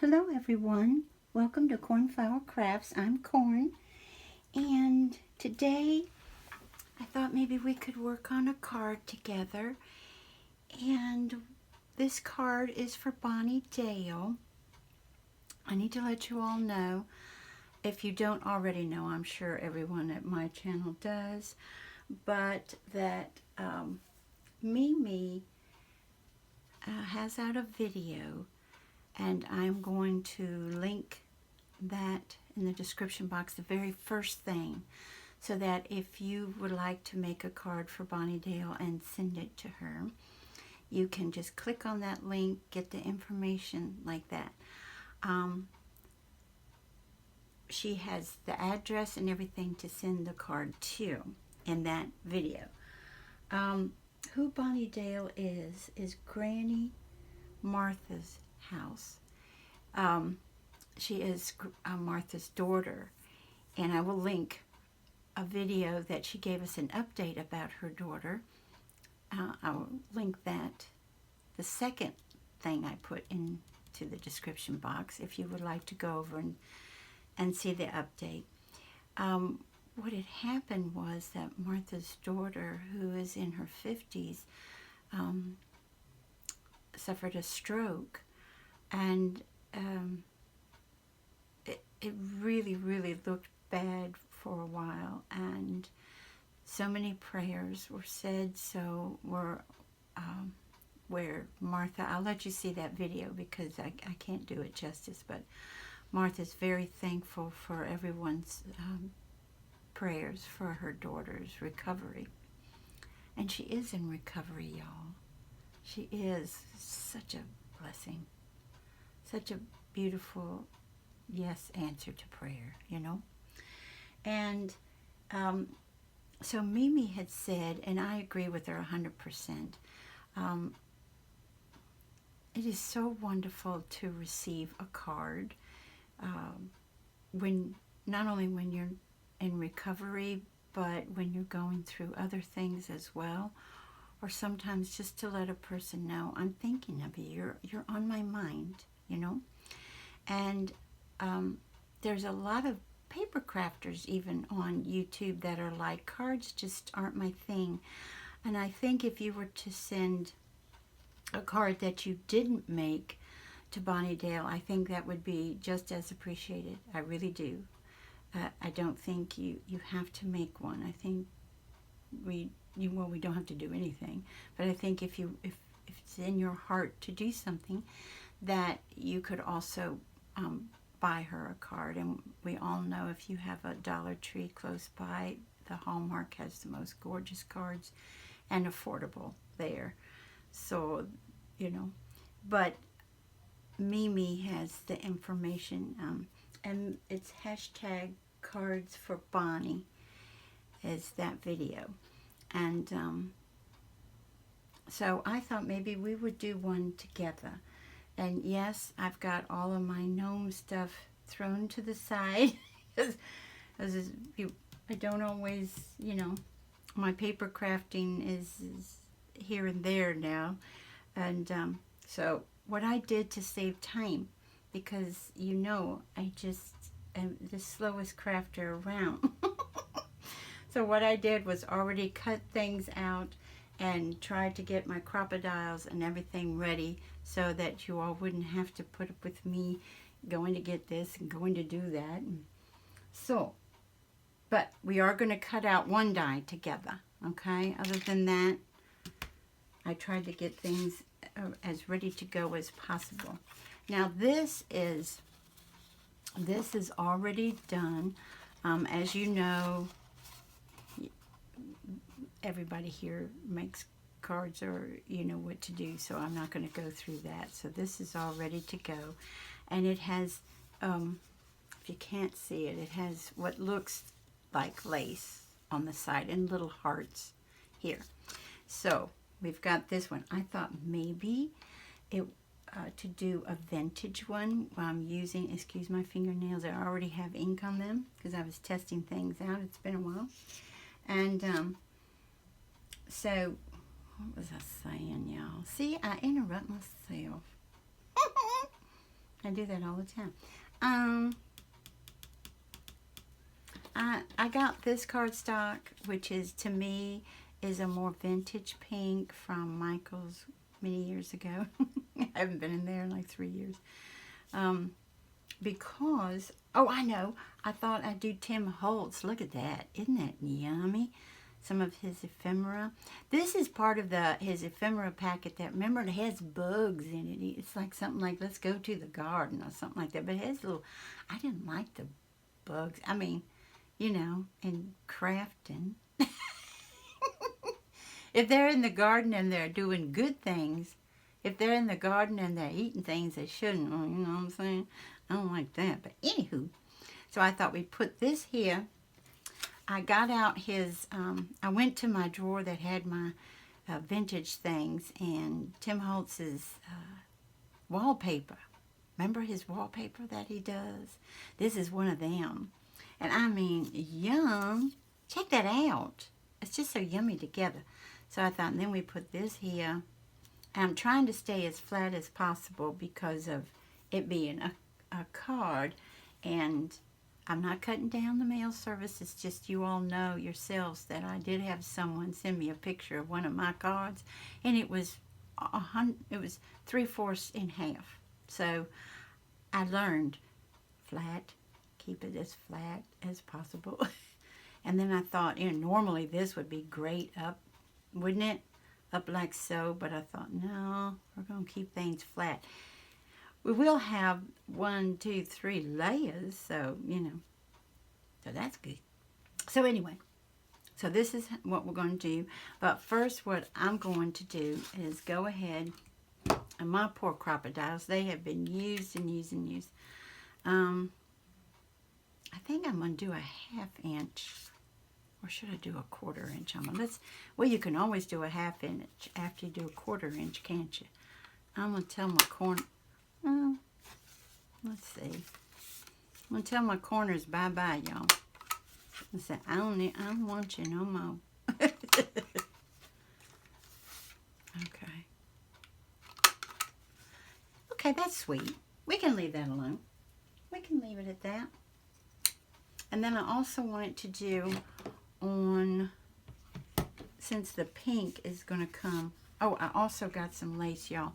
Hello everyone, welcome to Cornflower Crafts. I'm Corn, and today I thought maybe we could work on a card together. And this card is for Bonnie Dale. I need to let you all know, if you don't already know, I'm sure everyone at my channel does, but that Mimi has out a video, and I'm going to link that in the description box, the very first thing, so that if you would like to make a card for Bonnie Dale and send it to her, you can just click on that link, get the information like that. She has the address and everything to send the card to in that video. Who Bonnie Dale is Granny Martha's house. She is Martha's daughter, and I will link a video that she gave us an update about her daughter. I will link that, the second thing I put into the description box, if you would like to go over and see the update. What had happened was that Martha's daughter, who is in her 50s, suffered a stroke, and it really looked bad for a while, and so many prayers were said, so were where Martha, I'll let you see that video because I can't do it justice, but Martha's very thankful for everyone's prayers for her daughter's recovery. And she is in recovery, y'all. She is such a blessing, such a beautiful yes answer to prayer, you know. And so Mimi had said, and I agree with her 100%, it is so wonderful to receive a card when, not only when you're in recovery, but when you're going through other things as well, or sometimes just to let a person know, I'm thinking of you, you're on my mind, you know. And there's a lot of paper crafters even on YouTube that are like, cards just aren't my thing. And I think if you were to send a card that you didn't make to Bonnie Dale, I think that would be just as appreciated. I really do. I don't think you have to make one. I think we don't have to do anything, but I think if it's in your heart to do something, that you could also buy her a card. And we all know, if you have a Dollar Tree close by, the Hallmark has the most gorgeous cards and affordable there. So, you know, but Mimi has the information, and it's hashtag cardsforbonnie is that video. And so I thought maybe we would do one together. And yes, I've got all of my gnome stuff thrown to the side because I don't always, you know, my paper crafting is here and there now. And so what I did to save time, because you know I just am the slowest crafter around. So what I did was already cut things out and tried to get my crocodiles and everything ready so that you all wouldn't have to put up with me going to get this and going to do that. And so, but we are going to cut out one die together, okay? Other than that, I tried to get things as ready to go as possible. Now this is already done. As you know, everybody here makes cards, or you know what to do, so I'm not going to go through that. So this is all ready to go, and it has, if you can't see it, it has what looks like lace on the side and little hearts here. So we've got this one. I thought maybe it to do a vintage one. I'm using, excuse my fingernails, I already have ink on them because I was testing things out. It's been a while. And so what was I saying, y'all? See, I interrupt myself. I do that all the time. I got this cardstock, which is, to me, is a more vintage pink from Michael's many years ago. I haven't been in there in like 3 years. Because, oh, I know, I thought I'd do Tim Holtz. Look at that. Isn't that yummy? Some of his ephemera. This is part of his ephemera packet that, remember, it has bugs in it. It's like something like, let's go to the garden or something like that. But it has little, I didn't like the bugs. I mean, you know, and crafting. If they're in the garden and they're doing good things, if they're in the garden and they're eating things they shouldn't, well, you know what I'm saying? I don't like that. But anywho, so I thought we'd put this here. I got out his, I went to my drawer that had my vintage things, and Tim Holtz's wallpaper. Remember his wallpaper that he does? This is one of them. And I mean, yum. Check that out. It's just so yummy together. So I thought, and then we put this here. And I'm trying to stay as flat as possible because of it being a card. And I'm not cutting down the mail service. It's just, you all know yourselves that I did have someone send me a picture of one of my cards. And it was 3/4 in half. So I learned flat. Keep it as flat as possible. And then I thought, you know, normally this would be great up, wouldn't it? Up like so, but I thought, no, we're going to keep things flat. We will have 1, 2, 3 layers, so, you know, so that's good. So anyway, so this is what we're going to do. But first, what I'm going to do is go ahead, and my poor crocodiles, they have been used and used and used. I think I'm going to do a 1/2 inch, or should I do a 1/4 inch? Well, you can always do a 1/2 inch after you do a 1/4 inch, can't you? I'm going to tell my corner, let's see. I'm going to tell my corners bye-bye, y'all. I said, I don't want you no more. Okay. Okay, that's sweet. We can leave that alone. We can leave it at that. And then I also wanted to do on, since the pink is going to come, oh, I also got some lace, y'all.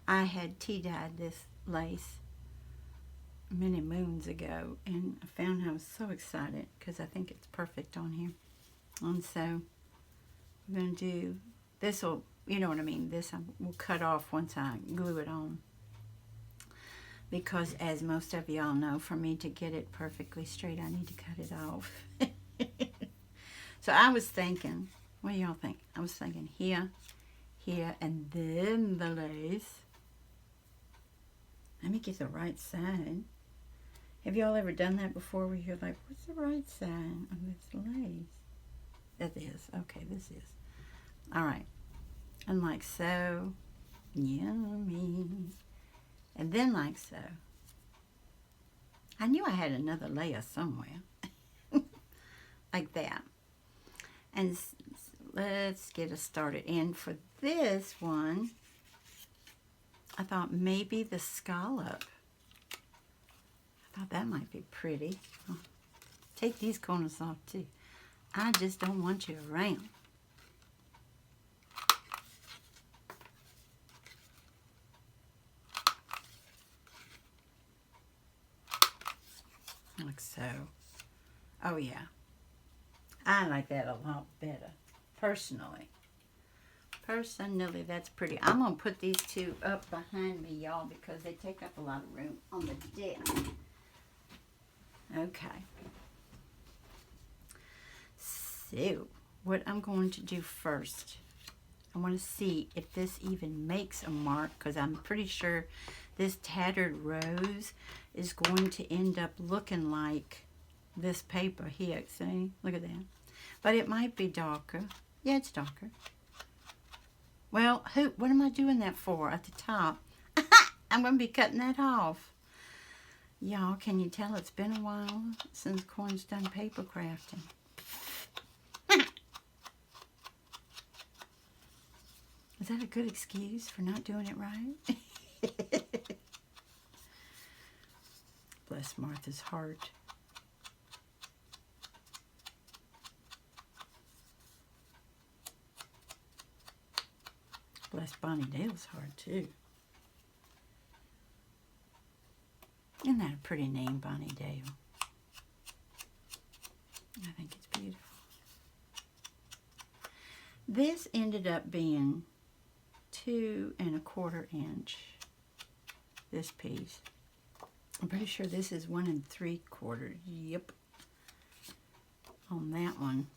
I had tea-dyed this lace many moons ago, and I found I was so excited because I think it's perfect on here. And so I'm going to do, this will, you know what I mean, this I will cut off once I glue it on. Because, as most of y'all know, for me to get it perfectly straight, I need to cut it off. So I was thinking, what do y'all think? I was thinking here, here, and then the lace. Let me get the right side. Have y'all ever done that before where you're like, what's the right side of this lace? That is. Okay, this is. All right. And like so. Yummy. And then like so. I knew I had another layer somewhere. Like that. And let's get us started. And for this one, I thought maybe the scallop. I thought that might be pretty. I'll take these corners off too. I just don't want you around. Like so. Oh yeah. I like that a lot better. Personally. Personally, that's pretty. I'm going to put these two up behind me, y'all, because they take up a lot of room on the desk. Okay. So, what I'm going to do first, I want to see if this even makes a mark, because I'm pretty sure this tattered rose is going to end up looking like this paper here. See? Look at that. But it might be darker. Yeah, it's darker. Well, what am I doing that for at the top? I'm going to be cutting that off. Y'all, can you tell it's been a while since Corn's done paper crafting? Is that a good excuse for not doing it right? Bless Martha's heart. Bless Bonnie Dale's heart, too. Isn't that a pretty name, Bonnie Dale? I think it's beautiful. This ended up being 2 1/4 inch, this piece. I'm pretty sure this is 1 3/4. Yep. On that one.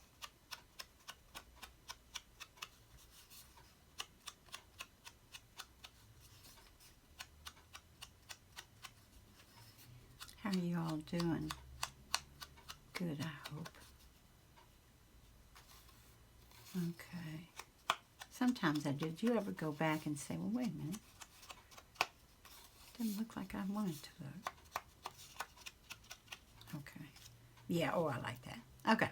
How are you all doing? Good, I hope. Okay. Sometimes I do. Do you ever go back and say, well, wait a minute. Doesn't look like I wanted to look. Okay. Yeah, oh, I like that. Okay.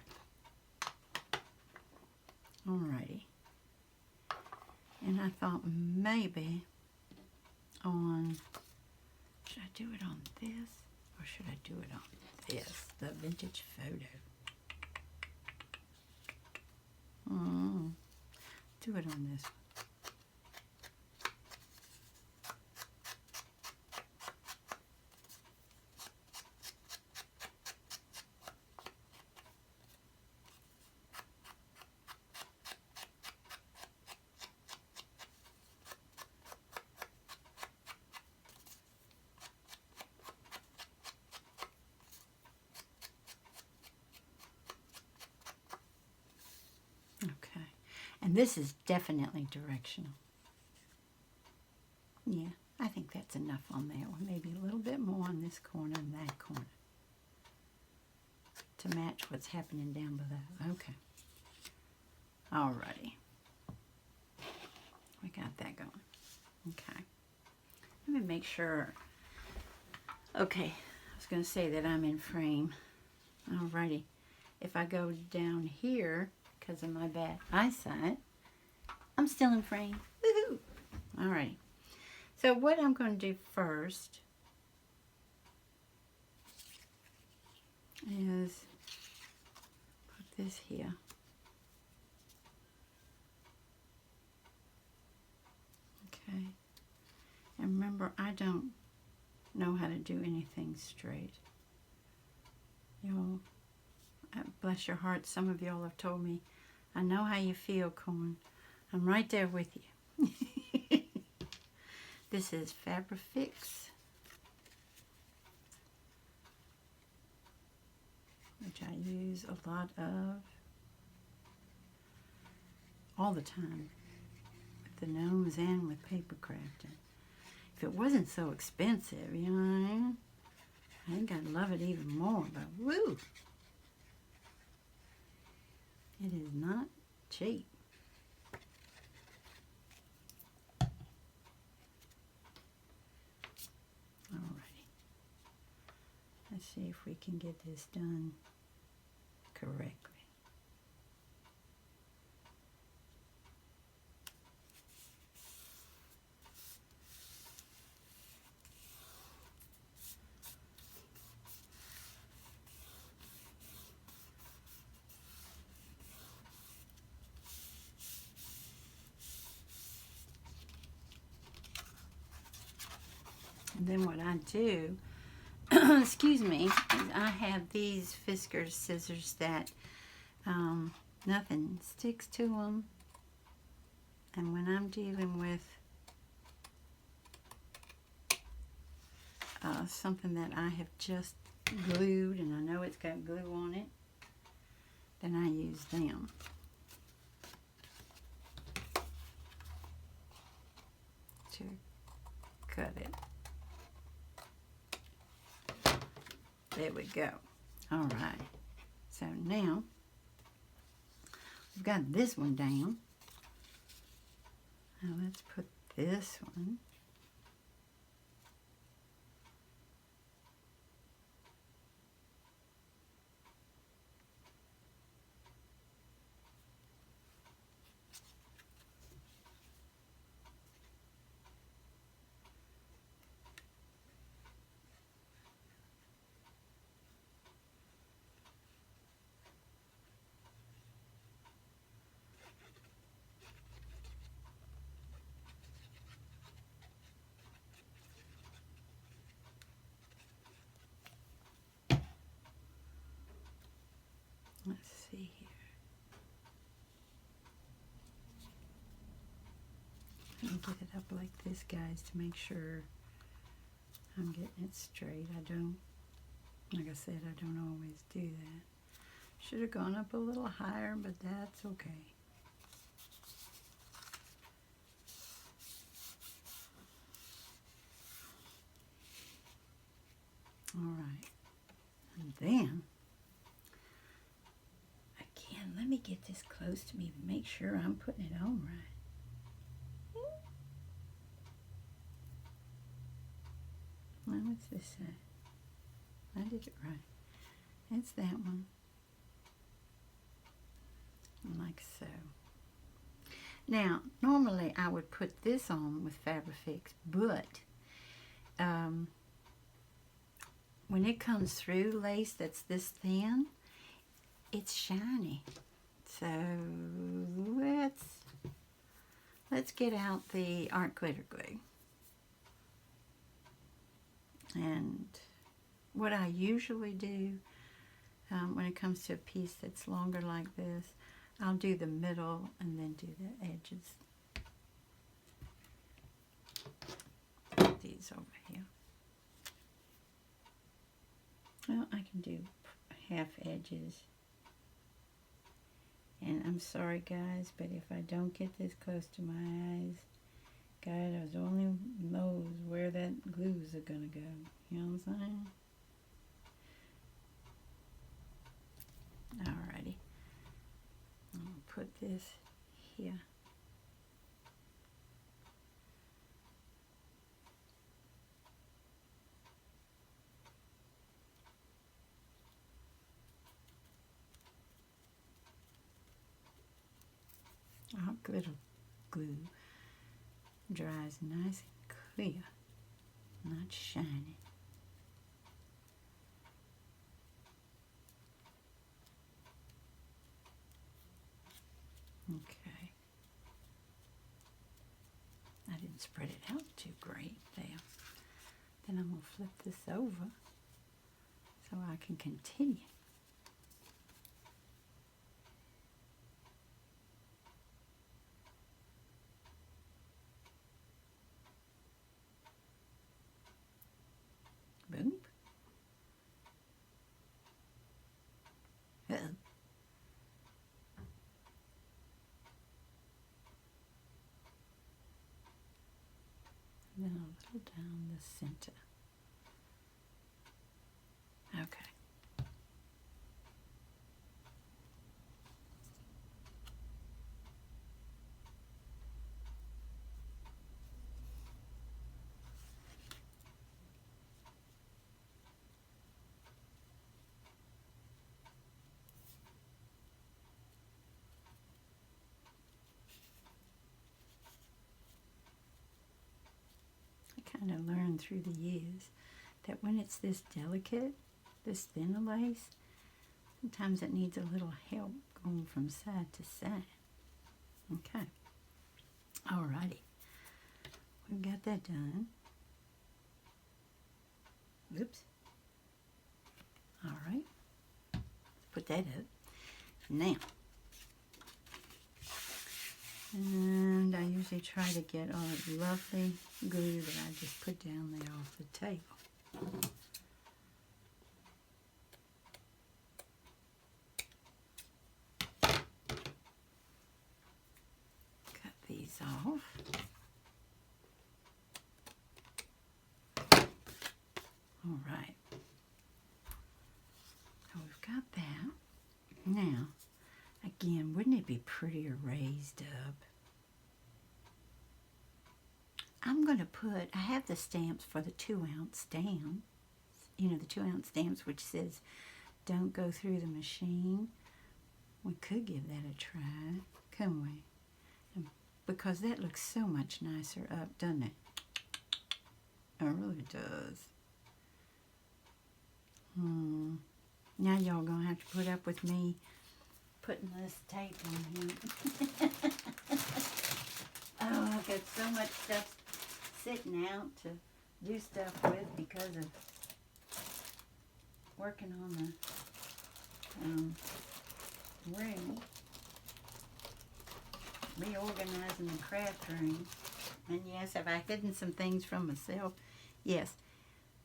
Alrighty. And I thought maybe on, should I do it on this or should I do it on this? The vintage photo. Do it on this one. Okay, and this is definitely directional. Yeah, I think that's enough on that one. Maybe a little bit more on this corner and that corner to match what's happening down below. Okay. Alrighty. We got that going. Okay. Let me make sure. Okay, I was going to say that I'm in frame. Alrighty. If I go down here, because of my bad eyesight, I'm still in frame. Woohoo! Alrighty. So what I'm going to do first is put this here. Okay. And remember, I don't know how to do anything straight. Y'all, bless your heart, some of y'all have told me, I know how you feel, Corn. I'm right there with you. This is Fabrifix, which I use a lot of all the time with the gnomes and with paper crafting. If it wasn't so expensive, you know what I mean? I think I'd love it even more, but woo! It is not cheap. Alrighty. Let's see if we can get this done correctly. And then what I do, excuse me, is I have these Fiskars scissors that nothing sticks to them. And when I'm dealing with something that I have just glued and I know it's got glue on it, then I use them. To cut it. There we go. All right. So now we've got this one down. Now let's put this one. get it up like this, guys, to make sure I'm getting it straight. I don't, like I said, I don't always do that. Should have gone up a little higher, but that's okay. All right. And then, again, let me get this close to me to make sure I'm putting it on right. Now, what's this say? I did it right. It's that one. Like so. Now, normally I would put this on with Fabrifix, but when it comes through lace that's this thin, it's shiny. So let's get out the art glitter glue. And what I usually do when it comes to a piece that's longer like this, I'll do the middle and then do the edges. Put these over here. Well, I can do half edges. And I'm sorry, guys, but if I don't get this close to my eyes, God only knows where that glues are gonna go. You know what I'm saying? Alrighty. I'm gonna put this here. Our glitter glue dries nice and clear, not shiny. Okay. I didn't spread it out too great there. Then I'm going to flip this over so I can continue. Boom. Uh-oh. And then a little down the center. Okay. Kind of learned through the years that when it's this delicate, this thinner lace, sometimes it needs a little help going from side to side. Okay. Alrighty. We've got that done. Oops. Alright. Put that up. Now. And I usually try to get all the lovely glue that I just put down there off the table. Cut these off. All right. So we've got that. Now, again, wouldn't it be prettier raised up? I'm going to put, I have the stamps for the 2-ounce stamps. You know, the 2-ounce stamps which says, don't go through the machine. We could give that a try, couldn't we? And because that looks so much nicer up, doesn't it? It really does. Now y'all going to have to put up with me putting this tape on here. Oh, I've got so much stuff sitting out to do stuff with because of working on the room, reorganizing the craft room. And yes, have I hidden some things from myself? Yes.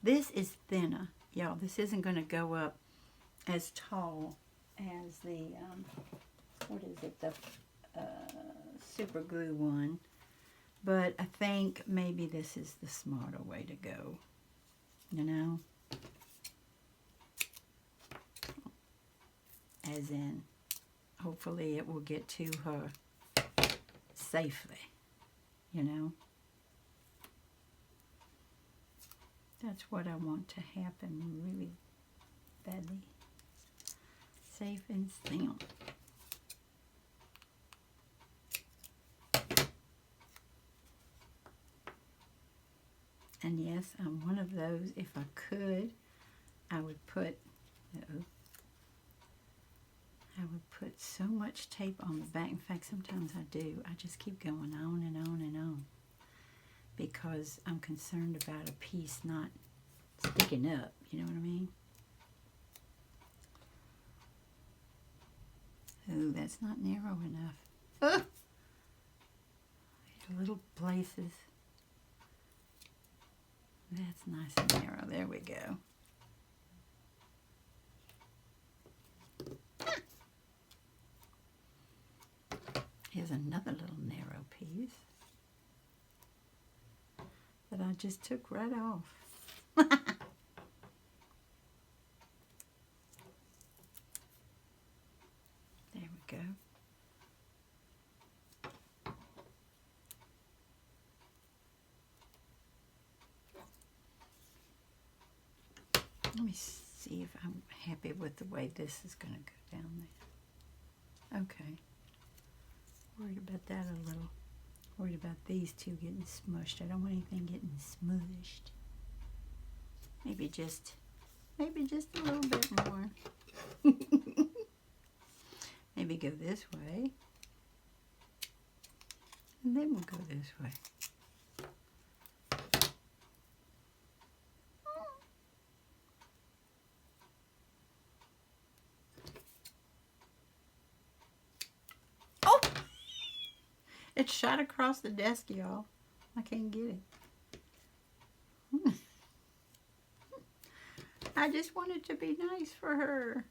This is thinner, y'all. This isn't going to go up as tall as the, what is it, the super glue one. But I think maybe this is the smarter way to go, you know? As in, hopefully it will get to her safely, you know? That's what I want to happen really badly. Safe and sound. And yes, I'm one of those, if I could, I would put, I would put so much tape on the back. In fact, sometimes I do. I just keep going on and on and on because I'm concerned about a piece not sticking up. You know what I mean? Oh, that's not narrow enough. Oh! Little places. That's nice and narrow. There we go. Here's another little narrow piece that I just took right off. There we go. Let me see if I'm happy with the way this is going to go down there. Okay. Worried about that a little. Worried about these two getting smushed. I don't want anything getting smushed. Maybe just a little bit more. Maybe go this way. And then we'll go this way. Oh! It shot across the desk, y'all. I can't get it. I just wanted to be nice for her.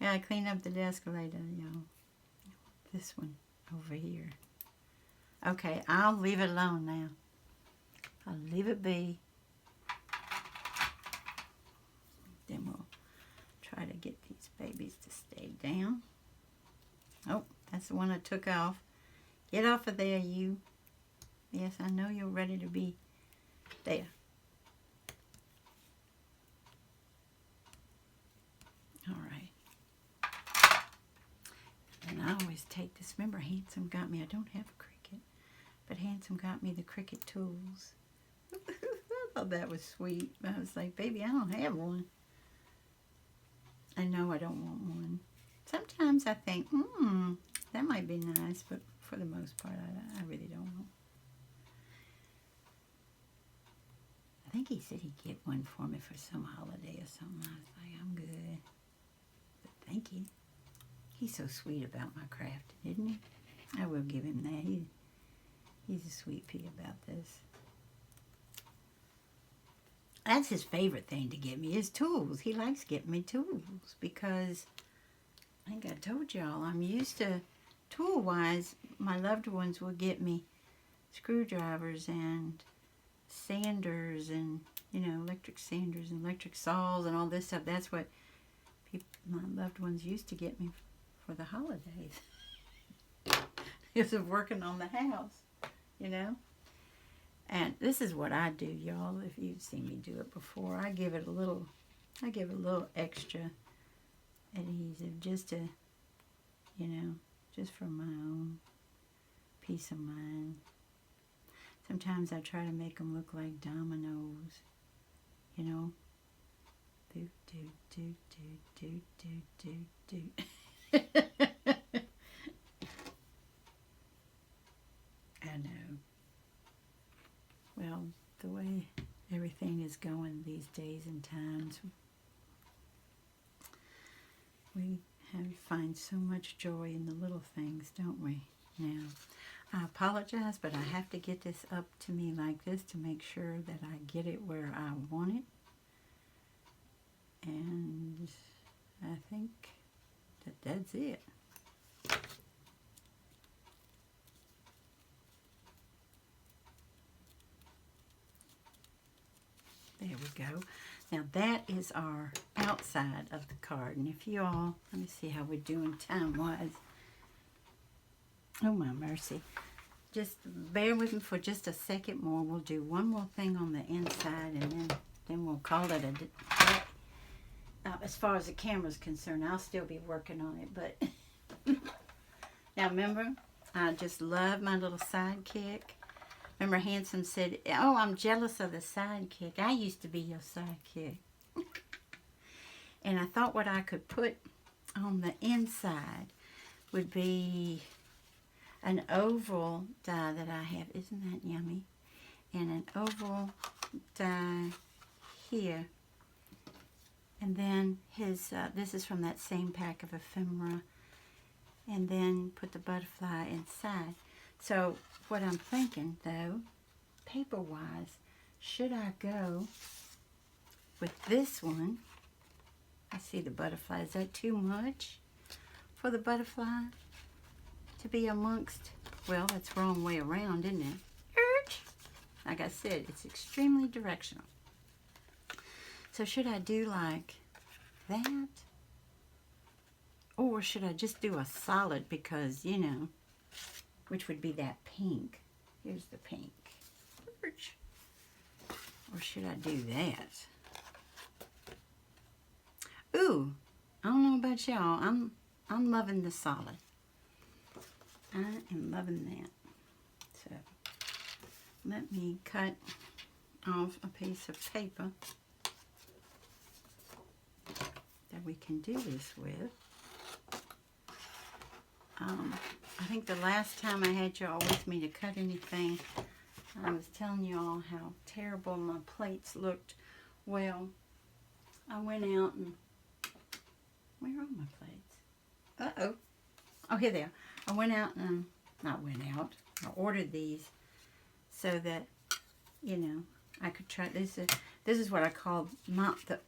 Yeah, I cleaned up the desk later, y'all. This one over here. Okay, I'll leave it alone now. I'll leave it be. Then we'll try to get these babies to stay down. Oh, that's the one I took off. Get off of there, you. Yes, I know you're ready to be there. All right. And I always take this. Remember, Handsome got me, I don't have a Cricut, but Handsome got me the Cricut tools. I thought that was sweet. I was like, baby, I don't have one. I know I don't want one. Sometimes I think, that might be nice, but for the most part, I really don't know. I think he said he'd get one for me for some holiday or something. I was like, I'm good. But thank you. He's so sweet about my craft, isn't he? I will give him that. He's a sweet pea about this. That's his favorite thing to get me, is tools. He likes getting me tools because, I think I told y'all, I'm used to, tool-wise, my loved ones will get me screwdrivers and sanders and, you know, electric sanders and electric saws and all this stuff. That's what my loved ones used to get me for the holidays. Because of working on the house, you know. And this is what I do, y'all. If you've seen me do it before, I give it a little extra adhesive just to, you know, just for my own peace of mind. Sometimes I try to make them look like dominoes, you know. Do, do, do, do, do, do, do, do. I know. Well, the way everything is going these days and times, we We find so much joy in the little things, don't we? Now, I apologize, but I have to get this up to me like this to make sure that I get it where I want it. And I think that that's it. There we go. Now that is our outside of the card. And if you all, let me see how we're doing time-wise. Oh, my mercy. Just bear with me for just a second more. We'll do one more thing on the inside, and then we'll call it a day. As far as the camera's concerned, I'll still be working on it. But now remember, I just love my little sidekick. Remember, Handsome said, "Oh, I'm jealous of the sidekick. I used to be your sidekick." And I thought what I could put on the inside would be an oval die that I have. Isn't that yummy? And an oval die here. And then his, this is from that same pack of ephemera. And then put the butterfly inside. So what I'm thinking, though, paper-wise, should I go with this one? I see the butterfly. Is that too much for the butterfly to be amongst? Well, that's the wrong way around, isn't it? Like I said, it's extremely directional. So should I do like that? Or should I just do a solid because, you know, which would be that pink. Here's the pink. Or should I do that? Ooh, I don't know about y'all. I'm loving the solid. I am loving that. So let me cut off a piece of paper that we can do this with. I think the last time I had y'all with me to cut anything, I was telling y'all how terrible my plates looked. Well, I went out and, where are my plates? Uh-oh. Oh, here they are. I went out and, not went out, I ordered these so that, you know, I could try, this is what I call,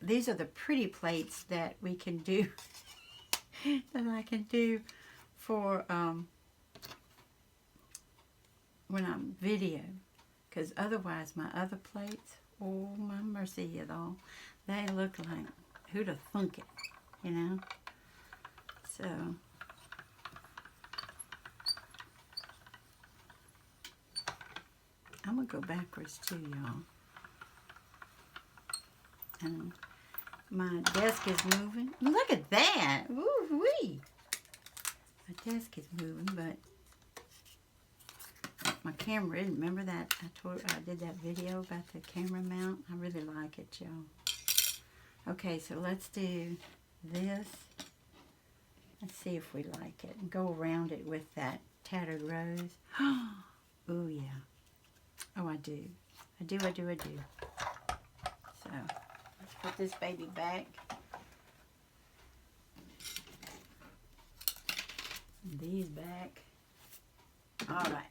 these are the pretty plates that we can do, that I can do for when I'm video, because otherwise my other plates, oh my mercy at all, they look like who'd have thunk it, you know. So I'm gonna go backwards too, y'all. And my desk is moving. Look at that! Woo wee! My desk is moving, but my camera isn't. Remember that I did that video about the camera mount? I really like it, y'all. Okay, so let's do this. Let's see if we like it. And go around it with that tattered rose. Oh, yeah. Oh, I do. I do. So, let's put this baby back. And these back. All right.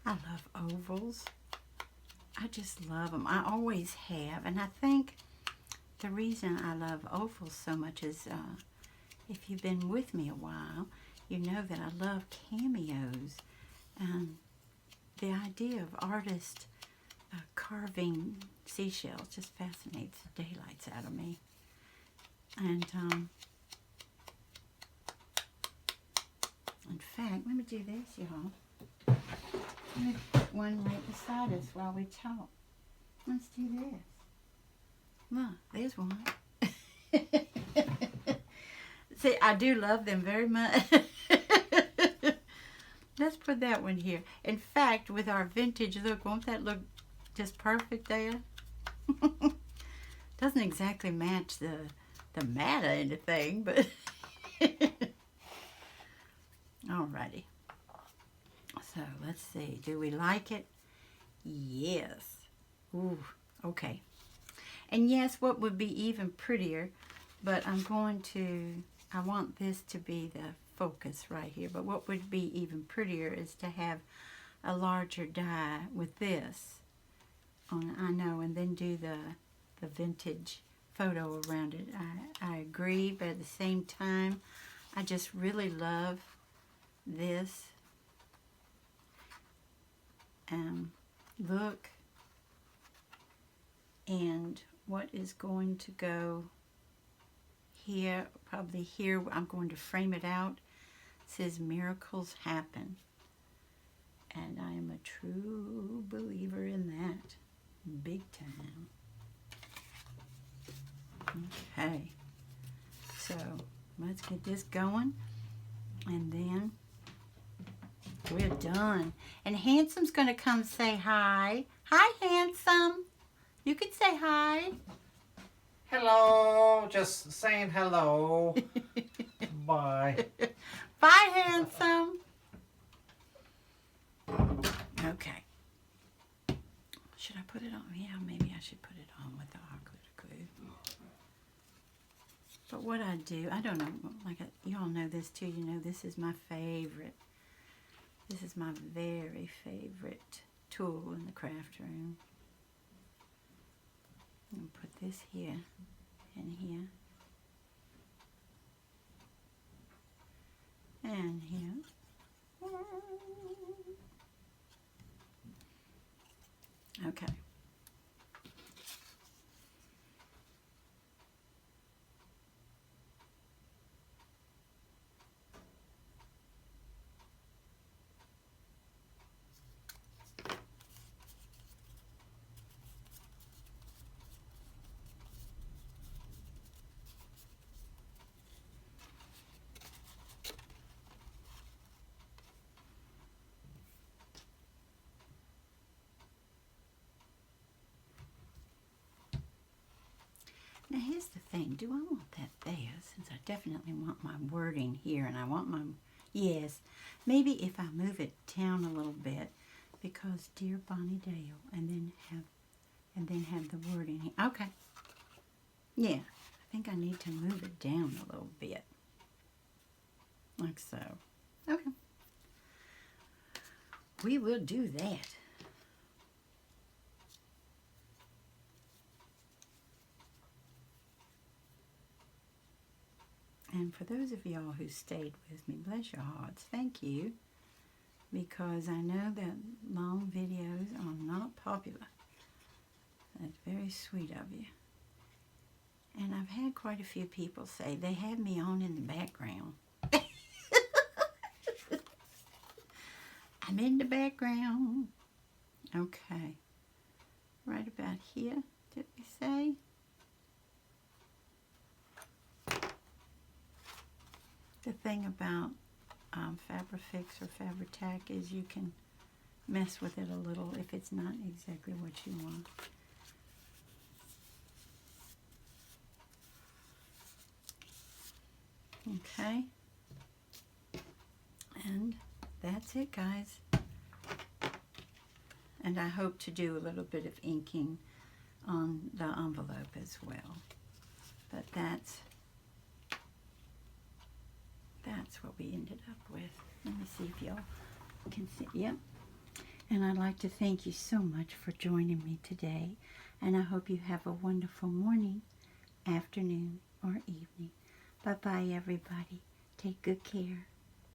I love ovals. I just love them. I always have. And I think the reason I love ovals so much is if you've been with me a while, you know that I love cameos. And the idea of artists carving seashells just fascinates the daylights out of me. And in fact, let me do this, y'all. Let me put one right beside us while we talk. Let's do this. Look, there's one. See, I do love them very much. Let's put that one here. In fact, with our vintage look, won't that look just perfect there? Doesn't exactly match the mat or anything, but alrighty. So let's see. Do we like it? Yes. Ooh, okay. And yes, what would be even prettier, but I want this to be the focus right here, but what would be even prettier is to have a larger die with this on, I know, and then do the vintage photo around it. I agree, but at the same time, I just really love this look. And what is going to go here, probably here, I'm going to frame it out. It says miracles happen. And I am a true believer in that. Big time. Okay. So let's get this going. And then we're done. And Handsome's going to come say hi. Hi, Handsome. You can say hi. Hello, just saying hello. Bye. Bye, Handsome. Okay. Should I put it on? Yeah, maybe I should put it on with the hot glue. But what I do, I don't know, like you all know this too, you know, this is my favorite. This is my very favorite tool in the craft room. I'm going to put this here and here. And here. Okay. Now here's the thing, do I want that there, since I definitely want my wording here, and I want my, yes, maybe if I move it down a little bit, because Dear Bonnie Dale, and then have the wording here. Okay. Yeah, I think I need to move it down a little bit, like so. Okay. We will do that. And for those of y'all who stayed with me, bless your hearts, thank you. Because I know that long videos are not popular. That's very sweet of you. And I've had quite a few people say they have me on in the background. I'm in the background. Okay. Right about here, did we say? The thing about Fabrifix or Fabri-Tac is you can mess with it a little if it's not exactly what you want. Okay. And that's it, guys. And I hope to do a little bit of inking on the envelope as well. But that's what we ended up with. Let me see if y'all can see. Yep. And I'd like to thank you so much for joining me today. And I hope you have a wonderful morning, afternoon, or evening. Bye-bye, everybody. Take good care.